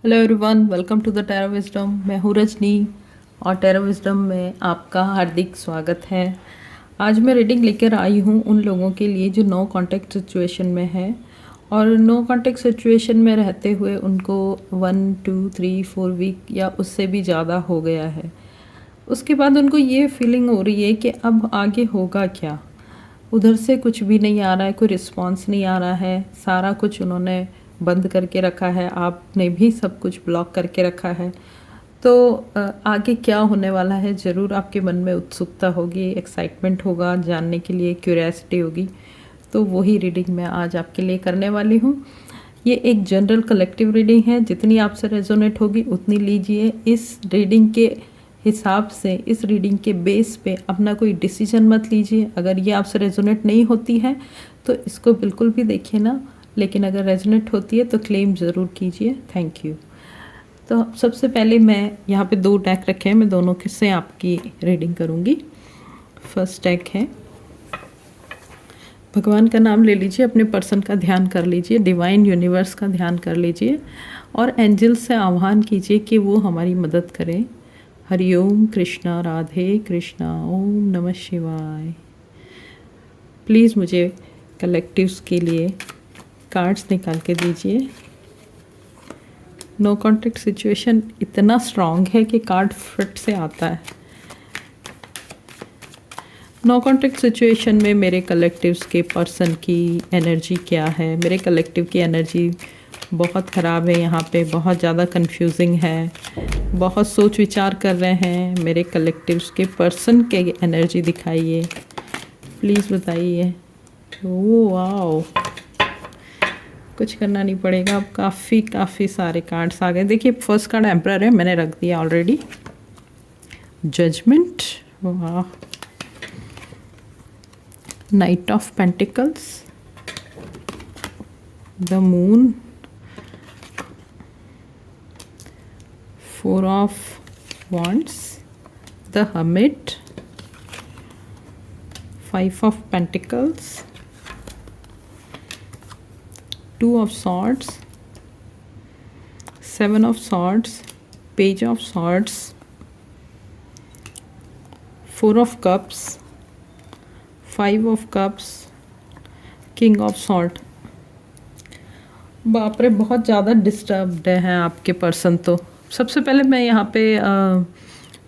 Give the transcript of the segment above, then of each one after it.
Hello everyone, welcome to the tarot wisdom. मैं हूँ रजनी और टैरो विजडम में आपका हार्दिक स्वागत है। आज मैं रीडिंग लेकर आई हूँ उन लोगों के लिए जो नो कांटेक्ट सिचुएशन में है और नो कांटेक्ट सिचुएशन में रहते हुए उनको 1 2 3 4 वीक या उससे भी ज़्यादा हो गया है। उसके बाद उनको ये फीलिंग हो रही है कि अब आगे होगा क्या। उधर से कुछ भी नहीं आ रहा है, कोई रिस्पॉन्स नहीं आ रहा है, सारा कुछ उन्होंने बंद करके रखा है, आपने भी सब कुछ ब्लॉक करके रखा है। तो आगे क्या होने वाला है, ज़रूर आपके मन में उत्सुकता होगी, एक्साइटमेंट होगा, जानने के लिए क्यूरियोसिटी होगी। तो वही रीडिंग मैं आज आपके लिए करने वाली हूँ। ये एक जनरल कलेक्टिव रीडिंग है, जितनी आपसे रेजोनेट होगी उतनी लीजिए। इस रीडिंग के हिसाब से, इस रीडिंग के बेस पे अपना कोई डिसीजन मत लीजिए। अगर ये आपसे रेजोनेट नहीं होती है तो इसको बिल्कुल भी देखिए ना, लेकिन अगर रेजोनेट होती है तो क्लेम ज़रूर कीजिए। Thank you. तो सबसे पहले मैं यहाँ पे 2 टैग रखे हैं, मैं दोनों से आपकी रीडिंग करूँगी। फर्स्ट टैग है, भगवान का नाम ले लीजिए, अपने पर्सन का ध्यान कर लीजिए, डिवाइन यूनिवर्स का ध्यान कर लीजिए और एंजल से आह्वान कीजिए कि वो हमारी मदद करें। हरिओम कृष्णा राधे कृष्णा, ओम नमः शिवाय। प्लीज़ मुझे कलेक्टिव्स के लिए कार्ड्स निकाल के दीजिए। नो कॉन्टेक्ट सिचुएशन इतना स्ट्रॉन्ग है कि कार्ड फट से आता है। नो कॉन्टेक्ट सिचुएशन में मेरे कलेक्टिव्स के पर्सन की एनर्जी क्या है? मेरे कलेक्टिव की एनर्जी बहुत ख़राब है, यहाँ पे बहुत ज़्यादा कंफ्यूजिंग है, बहुत सोच विचार कर रहे हैं। मेरे कलेक्टिव्स के पर्सन के एनर्जी दिखाइए, प्लीज़ बताइए। ओह वाओ, कुछ करना नहीं पड़ेगा, अब काफ़ी सारे कार्ड्स आ गए। देखिए, फर्स्ट कार्ड एम्परर है, मैंने रख दिया ऑलरेडी। जजमेंट, वाह। Night of pentacles, the moon, 4 of wands, the hermit, 5 of pentacles, 2 of swords, 7 of swords, page of swords, 4 of cups, 5 of cups, king of sword। बाप रे, बहुत ज़्यादा डिस्टर्ब्ड हैं आपके पर्सन। तो सबसे पहले मैं यहाँ पे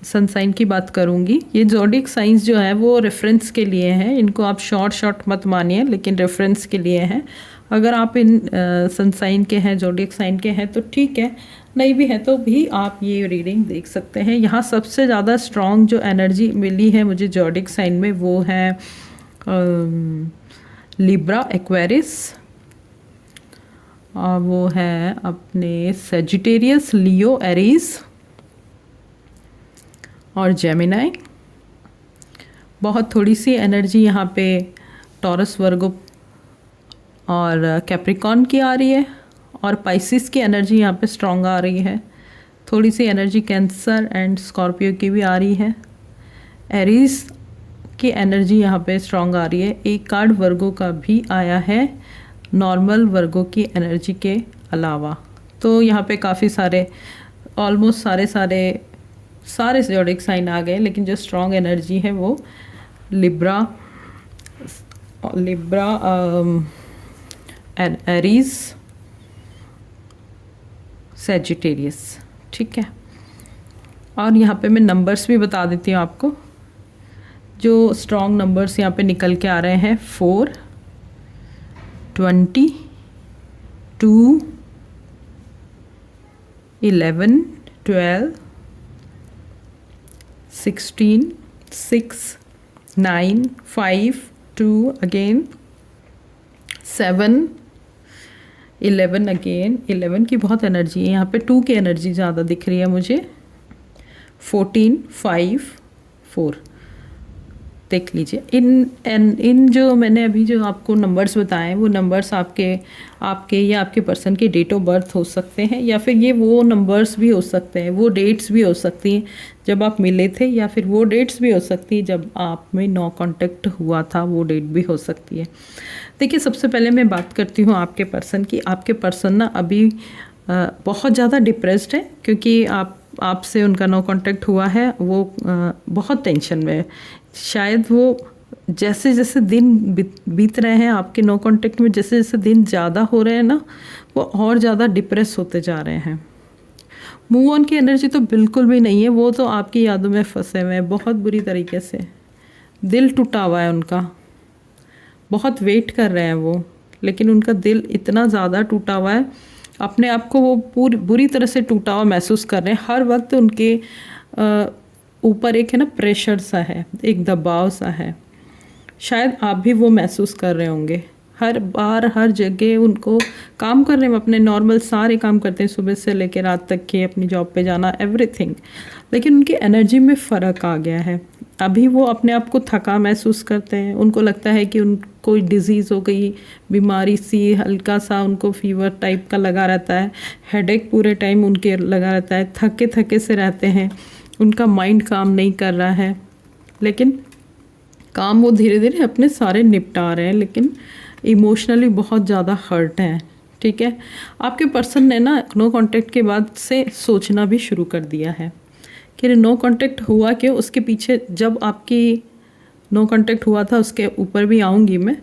सनसाइन की बात करूँगी। ये ज़ोडिक साइंस जो है वो रेफरेंस के लिए हैं, इनको आप शॉर्ट मत मानिए, लेकिन रेफरेंस के लिए हैं। अगर आप इन सनसाइन के हैं, ज़ोडिक साइन के हैं तो ठीक है, नहीं भी है तो भी आप ये रीडिंग देख सकते हैं। यहाँ सबसे ज़्यादा स्ट्रॉन्ग जो एनर्जी मिली है मुझे ज़ोडिक साइन में, वो है लिब्रा, एक्वेरिस, और वो है अपने सेजिटेरियस, लियो, एरीज और जेमिनाई। बहुत थोड़ी सी एनर्जी यहाँ पे टॉरस, वर्गो और कैप्रिकॉन की आ रही है, और पाइसिस की एनर्जी यहाँ पे स्ट्रॉन्ग आ रही है। थोड़ी सी एनर्जी कैंसर एंड स्कॉर्पियो की भी आ रही है। एरीज की एनर्जी यहाँ पे स्ट्रॉन्ग आ रही है। एक कार्ड वर्गो का भी आया है, नॉर्मल वर्गो की एनर्जी के अलावा। तो यहाँ पे काफ़ी सारे, ऑलमोस्ट सारे ज़ोडिक साइन आ गए, लेकिन जो स्ट्रॉन्ग एनर्जी है वो लिब्रा, एरीज, सेजिटेरियस, ठीक है। और यहाँ पे मैं नंबर्स भी बता देती हूँ आपको। जो स्ट्रॉन्ग नंबर्स यहाँ पे निकल के आ रहे हैं, 4, 20, 2, 11, 12, 16, 6, 9, 5, 2 again, 7, 11 अगेन। 11 की बहुत एनर्जी है यहाँ पे, 2 की एनर्जी ज़्यादा दिख रही है मुझे। 14, 5, 4, देख लीजिए। इन जो मैंने अभी जो आपको नंबर्स बताए, वो नंबर्स आपके या आपके पर्सन की डेट ऑफ बर्थ हो सकते हैं, या फिर ये वो नंबर्स भी हो सकते हैं, वो डेट्स भी हो सकती हैं जब आप मिले थे, या फिर वो डेट्स भी हो सकती है जब आप में नो कांटेक्ट हुआ था, वो डेट भी हो सकती है। देखिए, सबसे पहले मैं बात करती हूँ आपके पर्सन की। आपके पर्सन ना अभी बहुत ज़्यादा डिप्रेस्ड है, क्योंकि आपसे उनका नो कांटेक्ट हुआ है। वो बहुत टेंशन में है। शायद वो जैसे जैसे दिन बीत रहे हैं आपके नो कांटेक्ट में, जैसे जैसे दिन ज़्यादा हो रहे हैं ना, वो और ज़्यादा डिप्रेस होते जा रहे हैं। मूव ऑन की एनर्जी तो बिल्कुल भी नहीं है। वो तो आपकी यादों में फंसे हुए हैं बहुत बुरी तरीके से। दिल टूटा हुआ है उनका, बहुत वेट कर रहे हैं वो, लेकिन उनका दिल इतना ज़्यादा टूटा हुआ है, अपने आप को वो बुरी तरह से टूटा हुआ महसूस कर रहे हैं। हर वक्त उनके ऊपर एक है ना प्रेशर सा है, एक दबाव सा है। शायद आप भी वो महसूस कर रहे होंगे। हर बार हर जगह उनको काम कर रहे हैं, अपने नॉर्मल सारे काम करते हैं, सुबह से लेकर रात तक के, अपनी जॉब पे जाना, एवरीथिंग, लेकिन उनकी एनर्जी में फ़र्क आ गया है। अभी वो अपने आप को थका महसूस करते हैं। उनको लगता है कि उनको कोई डिज़ीज़ हो गई, बीमारी सी, हल्का सा उनको फीवर टाइप का लगा रहता है, हेडेक पूरे टाइम उनके लगा रहता है, थके थके से रहते हैं, उनका माइंड काम नहीं कर रहा है। लेकिन काम वो धीरे धीरे अपने सारे निपटा रहे हैं, लेकिन इमोशनली बहुत ज़्यादा हर्ट हैं। ठीक है, आपके पर्सन ने ना नो कांटेक्ट के बाद से सोचना भी शुरू कर दिया है कि नो कांटेक्ट हुआ क्यों। उसके पीछे, जब आपकी नो कांटेक्ट हुआ था उसके ऊपर भी आऊँगी मैं,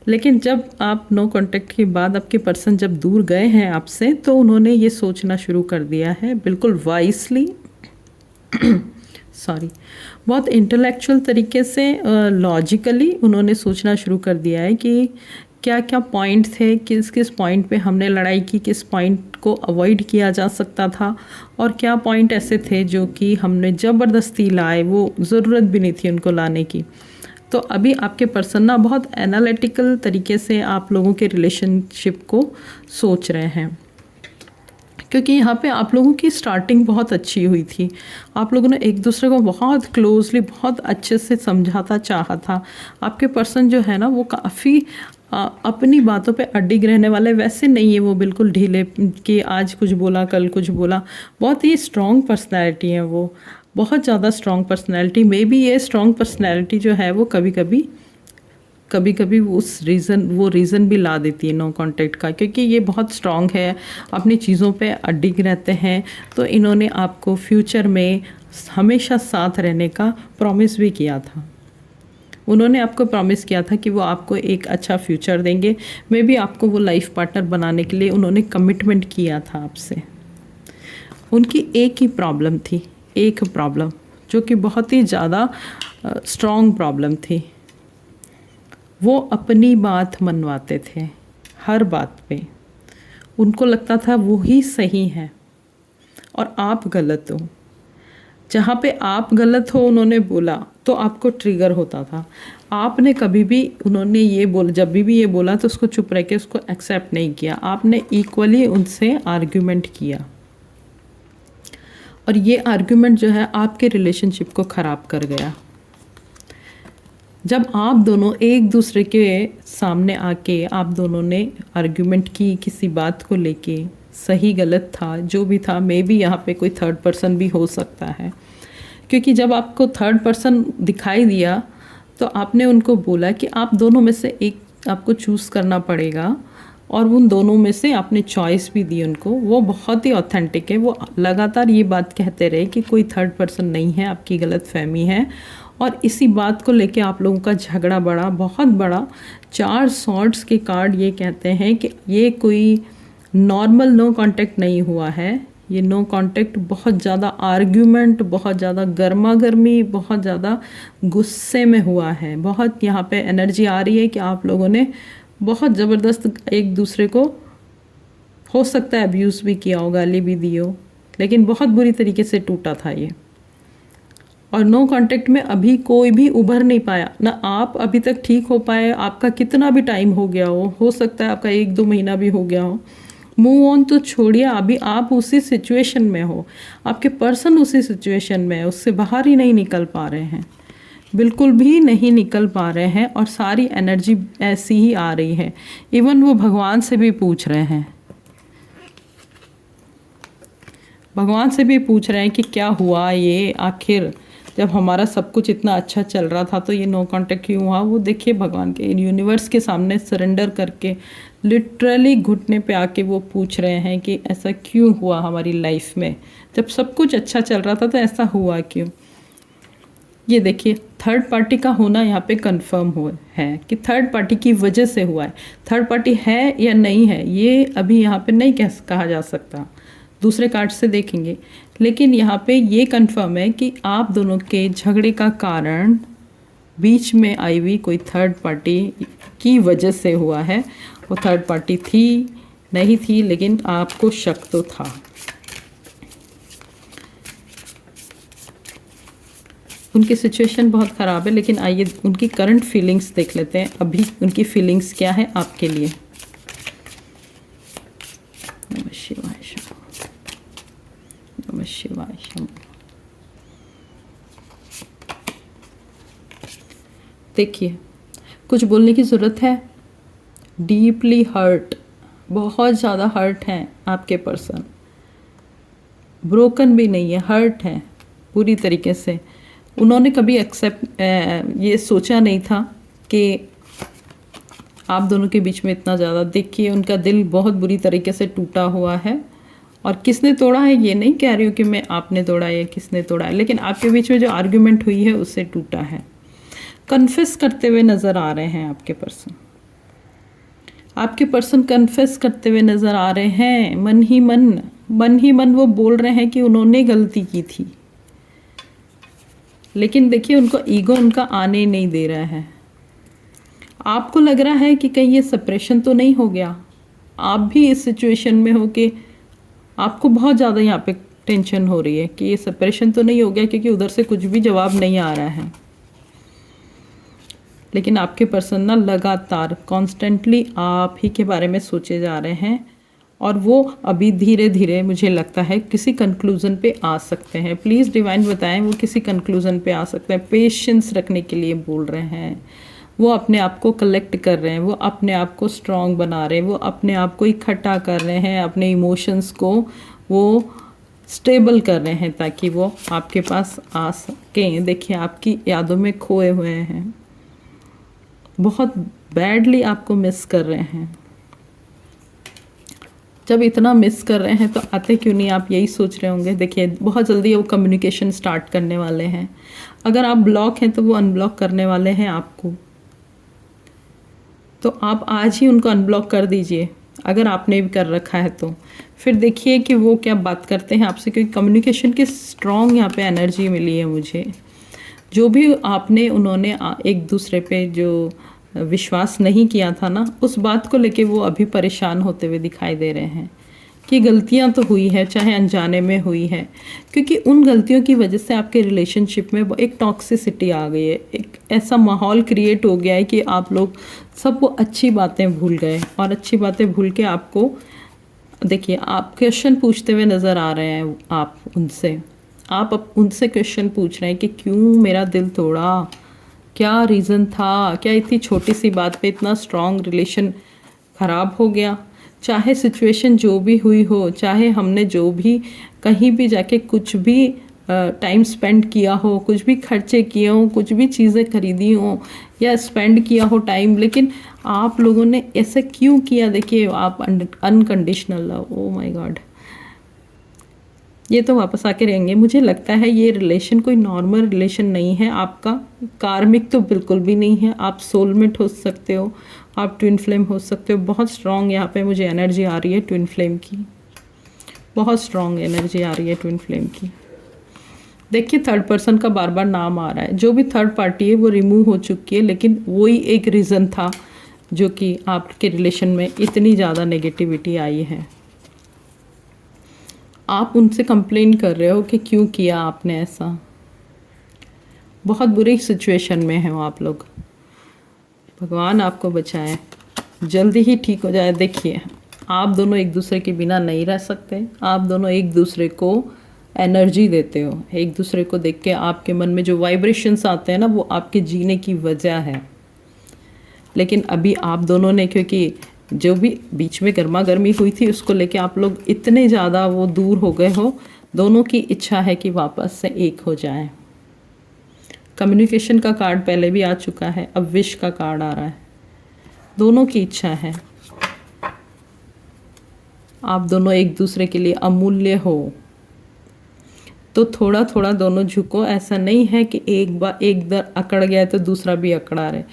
लेकिन जब आप नो कांटेक्ट के बाद आपके पर्सन जब दूर गए हैं आपसे, तो उन्होंने ये सोचना शुरू कर दिया है, बिल्कुल वाइसली सॉरी, बहुत इंटेलेक्चुअल तरीके से, लॉजिकली उन्होंने सोचना शुरू कर दिया है कि क्या क्या पॉइंट थे, किस किस पॉइंट पे हमने लड़ाई की, किस पॉइंट को अवॉइड किया जा सकता था, और क्या पॉइंट ऐसे थे जो कि हमने ज़बरदस्ती लाए, वो ज़रूरत भी नहीं थी उनको लाने की। तो अभी आपके पर्सन ना बहुत एनालिटिकल तरीके से आप लोगों के रिलेशनशिप को सोच रहे हैं, क्योंकि यहाँ पे आप लोगों की स्टार्टिंग बहुत अच्छी हुई थी। आप लोगों ने एक दूसरे को बहुत क्लोजली, बहुत अच्छे से समझाता चाहा था। आपके पर्सन जो है ना, वो काफ़ी अपनी बातों पे अडिग रहने वाले वैसे नहीं है। वो बिल्कुल ढीले कि आज कुछ बोला कल कुछ बोला। बहुत ही स्ट्रॉन्ग पर्सनैलिटी है वो, बहुत ज़्यादा स्ट्रॉन्ग पर्सनैलिटी। मे बी ये स्ट्रॉन्ग पर्सनैलिटी जो है वो कभी कभी उस रीज़न भी ला देती है नो कांटेक्ट का, क्योंकि ये बहुत स्ट्रॉन्ग है, अपनी चीज़ों पे अडिग रहते हैं। तो इन्होंने आपको फ्यूचर में हमेशा साथ रहने का प्रॉमिस भी किया था। उन्होंने आपको प्रॉमिस किया था कि वो आपको एक अच्छा फ्यूचर देंगे। मे बी आपको वो लाइफ पार्टनर बनाने के लिए उन्होंने कमिटमेंट किया था आपसे। उनकी एक ही प्रॉब्लम थी, एक प्रॉब्लम जो कि बहुत ही ज़्यादा स्ट्रॉन्ग प्रॉब्लम थी। वो अपनी बात मनवाते थे हर बात पे। उनको लगता था वो ही सही है और आप गलत हो। जहाँ पे आप गलत हो उन्होंने बोला तो आपको ट्रिगर होता था। आपने कभी भी, उन्होंने ये बोला, जब भी ये बोला तो उसको चुप रह के उसको एक्सेप्ट नहीं किया। आपने इक्वली उनसे आर्ग्यूमेंट किया, और ये आर्ग्यूमेंट जो है आपके रिलेशनशिप को ख़राब कर गया। जब आप दोनों एक दूसरे के सामने आके आप दोनों ने आर्ग्यूमेंट की किसी बात को लेके, सही गलत था जो भी था, मे बी यहाँ पे कोई थर्ड पर्सन भी हो सकता है, क्योंकि जब आपको थर्ड पर्सन दिखाई दिया तो आपने उनको बोला कि आप दोनों में से एक आपको चूज़ करना पड़ेगा, और उन दोनों में से आपने चॉइस भी दी उनको। वो बहुत ही ऑथेंटिक है। वो लगातार ये बात कहते रहे कि कोई थर्ड पर्सन नहीं है, आपकी गलत फहमी है, और इसी बात को लेके आप लोगों का झगड़ा बड़ा, बहुत बड़ा। 4 सॉर्ड्स के कार्ड ये कहते हैं कि ये कोई नॉर्मल नो कांटेक्ट नहीं हुआ है। ये नो कांटेक्ट बहुत ज़्यादा आर्ग्यूमेंट, बहुत ज़्यादा गर्मा गर्मी, बहुत ज़्यादा गुस्से में हुआ है। बहुत यहाँ पे एनर्जी आ रही है कि आप लोगों ने बहुत ज़बरदस्त एक दूसरे को, हो सकता है अब्यूज़ भी किया हो, गाली भी दी हो, लेकिन बहुत बुरी तरीके से टूटा था ये। और नो कांटेक्ट में अभी कोई भी उभर नहीं पाया ना। आप अभी तक ठीक हो पाए, आपका कितना भी टाइम हो गया हो सकता है आपका 1-2 महीना भी हो गया हो। मूव ऑन तो छोड़िए, अभी आप उसी सिचुएशन में हो, आपके पर्सन उसी सिचुएशन में है, उससे बाहर ही नहीं निकल पा रहे हैं, बिल्कुल भी नहीं निकल पा रहे हैं, और सारी एनर्जी ऐसी ही आ रही है। इवन वो भगवान से भी पूछ रहे हैं, भगवान से भी पूछ रहे हैं कि क्या हुआ ये, आखिर जब हमारा सब कुछ इतना अच्छा चल रहा था तो ये नो कांटेक्ट क्यों हुआ। वो देखिए भगवान के, यूनिवर्स के सामने सरेंडर करके लिटरली घुटने पे आके वो पूछ रहे हैं कि ऐसा क्यों हुआ हमारी लाइफ में, जब सब कुछ अच्छा चल रहा था तो ऐसा हुआ क्यों। ये देखिए थर्ड पार्टी का होना यहाँ पे कंफर्म हुआ है कि थर्ड पार्टी की वजह से हुआ है। थर्ड पार्टी है या नहीं है ये अभी यहाँ पे नहीं कहा जा सकता, दूसरे कार्ड से देखेंगे, लेकिन यहाँ पे ये कंफर्म है कि आप दोनों के झगड़े का कारण बीच में आई हुई कोई थर्ड पार्टी की वजह से हुआ है। वो थर्ड पार्टी थी नहीं थी, लेकिन आपको शक तो था। उनकी सिचुएशन बहुत ख़राब है, लेकिन आइए उनकी करंट फीलिंग्स देख लेते हैं। अभी उनकी फीलिंग्स क्या है आपके लिए। नमः शिवाय शंभो, नमः शिवाय शंभो। देखिए कुछ बोलने की ज़रूरत है। डीपली हर्ट, बहुत ज़्यादा हर्ट हैं आपके पर्सन। ब्रोकन भी नहीं है, हर्ट है पूरी तरीके से। उन्होंने कभी ये सोचा नहीं था कि आप दोनों के बीच में इतना ज़्यादा। देखिए उनका दिल बहुत बुरी तरीके से टूटा हुआ है। और किसने तोड़ा है ये नहीं कह रही हूँ कि मैं आपने तोड़ा या किसने तोड़ा है, लेकिन आपके बीच में जो आर्ग्यूमेंट हुई है उससे टूटा है। कन्फेस करते हुए नज़र आ रहे हैं आपके पर्सन। आपके पर्सन कन्फेस करते हुए नज़र आ रहे हैं। मन ही मन वो बोल रहे हैं कि उन्होंने गलती की थी, लेकिन देखिए उनको ईगो उनका आने ही नहीं दे रहा है। आपको लग रहा है कि कहीं ये सेपरेशन तो नहीं हो गया। आप भी इस सिचुएशन में हो कि आपको बहुत ज़्यादा यहाँ पे टेंशन हो रही है कि ये सेपरेशन तो नहीं हो गया, क्योंकि उधर से कुछ भी जवाब नहीं आ रहा है। लेकिन आपके पर्सन ना लगातार कॉन्स्टेंटली आप ही के बारे में सोचे जा रहे हैं, और वो अभी धीरे धीरे मुझे लगता है किसी कंक्लूज़न पे आ सकते हैं। प्लीज़ डिवाइन बताएं वो किसी कंक्लूज़न पे आ सकते हैं। पेशेंस रखने के लिए बोल रहे हैं। वो अपने आप को कलेक्ट कर रहे हैं, वो अपने आप को स्ट्रॉन्ग बना रहे हैं, वो अपने आप को इकट्ठा कर रहे हैं, अपने इमोशंस को वो स्टेबल कर रहे हैं ताकि वो आपके पास आ सकें। देखिए आपकी यादों में खोए हुए हैं, बहुत बैडली आपको मिस कर रहे हैं। जब इतना मिस कर रहे हैं तो आते क्यों नहीं, आप यही सोच रहे होंगे। देखिए बहुत जल्दी वो कम्युनिकेशन स्टार्ट करने वाले हैं। अगर आप ब्लॉक हैं तो वो अनब्लॉक करने वाले हैं आपको, तो आप आज ही उनको अनब्लॉक कर दीजिए अगर आपने भी कर रखा है तो। फिर देखिए कि वो क्या बात करते हैं आपसे, क्योंकि कम्युनिकेशन की स्ट्रॉन्ग यहाँ पे एनर्जी मिली है मुझे। जो भी आपने उन्होंने एक दूसरे पे जो विश्वास नहीं किया था ना, उस बात को लेके वो अभी परेशान होते हुए दिखाई दे रहे हैं कि गलतियां तो हुई है, चाहे अनजाने में हुई है, क्योंकि उन गलतियों की वजह से आपके रिलेशनशिप में एक टॉक्सिसिटी आ गई है। एक ऐसा माहौल क्रिएट हो गया है कि आप लोग सब वो अच्छी बातें भूल गए, और अच्छी बातें भूल के आपको देखिए आप क्वेश्चन पूछते हुए नज़र आ रहे हैं। आप उनसे क्वेश्चन पूछ रहे हैं कि क्यों मेरा दिल तोड़ा, क्या रीज़न था, क्या इतनी छोटी सी बात पे इतना स्ट्रॉन्ग रिलेशन ख़राब हो गया। चाहे सिचुएशन जो भी हुई हो, चाहे हमने जो भी कहीं भी जाके कुछ भी टाइम स्पेंड किया हो, कुछ भी खर्चे किए हो, कुछ भी चीज़ें खरीदी हो या स्पेंड किया हो टाइम, लेकिन आप लोगों ने ऐसा क्यों किया। देखिए आप unconditional love, oh my God, ये तो वापस आके रहेंगे। मुझे लगता है ये रिलेशन कोई नॉर्मल रिलेशन नहीं है आपका, कार्मिक तो बिल्कुल भी नहीं है। आप सोलमेट हो सकते हो, आप ट्विन फ्लेम हो सकते हो। बहुत स्ट्रॉन्ग यहाँ पे मुझे एनर्जी आ रही है ट्विन फ्लेम की, बहुत स्ट्रॉन्ग एनर्जी आ रही है ट्विन फ्लेम की। देखिए थर्ड पर्सन का बार बार नाम आ रहा है। जो भी थर्ड पार्टी है वो रिमूव हो चुकी है, लेकिन वही एक रीज़न था जो कि आपके रिलेशन में इतनी ज़्यादा नेगेटिविटी आई है। आप उनसे कंप्लेन कर रहे हो कि क्यों किया आपने ऐसा। बहुत बुरी सिचुएशन में हो आप लोग, भगवान आपको बचाए, जल्दी ही ठीक हो जाए। देखिए आप दोनों एक दूसरे के बिना नहीं रह सकते। आप दोनों एक दूसरे को एनर्जी देते हो, एक दूसरे को देख के आपके मन में जो वाइब्रेशंस आते हैं ना, वो आपके जीने की वजह है। लेकिन अभी आप दोनों ने, क्योंकि जो भी बीच में गर्मा गर्मी हुई थी उसको लेके आप लोग इतने ज़्यादा वो दूर हो गए हो, दोनों की इच्छा है कि वापस से एक हो जाए। कम्युनिकेशन का कार्ड पहले भी आ चुका है, अब विश का कार्ड आ रहा है। दोनों की इच्छा है आप दोनों एक दूसरे के लिए अमूल्य हो। तो थोड़ा थोड़ा दोनों झुको, ऐसा नहीं है कि एक बार एक दर अकड़ गया तो दूसरा भी अकड़ा रहे,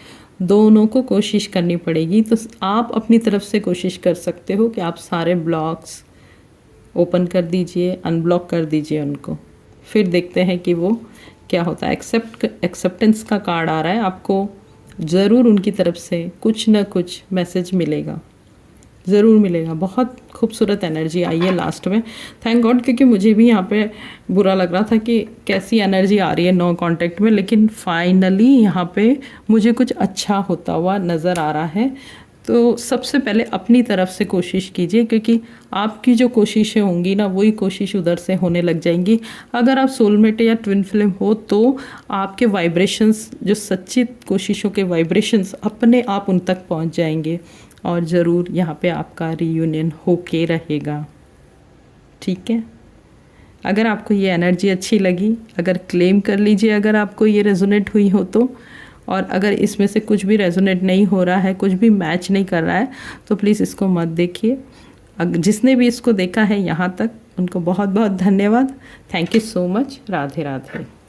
दोनों को कोशिश करनी पड़ेगी। तो आप अपनी तरफ से कोशिश कर सकते हो कि आप सारे ब्लॉक्स ओपन कर दीजिए, अनब्लॉक कर दीजिए उनको, फिर देखते हैं कि वो क्या होता है। एक्सेप्टेंस का कार्ड आ रहा है, आपको ज़रूर उनकी तरफ से कुछ ना कुछ मैसेज मिलेगा, ज़रूर मिलेगा। बहुत खूबसूरत एनर्जी आई है लास्ट में, थैंक गॉड, क्योंकि मुझे भी यहाँ पे बुरा लग रहा था कि कैसी एनर्जी आ रही है नो कांटेक्ट में, लेकिन फाइनली यहाँ पे मुझे कुछ अच्छा होता हुआ नज़र आ रहा है। तो सबसे पहले अपनी तरफ से कोशिश कीजिए, क्योंकि आपकी जो कोशिशें होंगी ना वही कोशिश उधर से होने लग जाएंगी। अगर आप सोलमेट या ट्विन फ्लेम हो तो आपके वाइब्रेशंस, जो सच्ची कोशिशों के वाइब्रेशंस अपने आप उन तक पहुंच जाएंगे और ज़रूर यहाँ पे आपका रीयूनियन होके रहेगा। ठीक है, अगर आपको ये एनर्जी अच्छी लगी, अगर क्लेम कर लीजिए अगर आपको ये रेजोनेट हुई हो तो, और अगर इसमें से कुछ भी रेजोनेट नहीं हो रहा है, कुछ भी मैच नहीं कर रहा है, तो प्लीज़ इसको मत देखिए। जिसने भी इसको देखा है यहाँ तक, उनको बहुत बहुत धन्यवाद। Thank you so much. Radhe Radhe.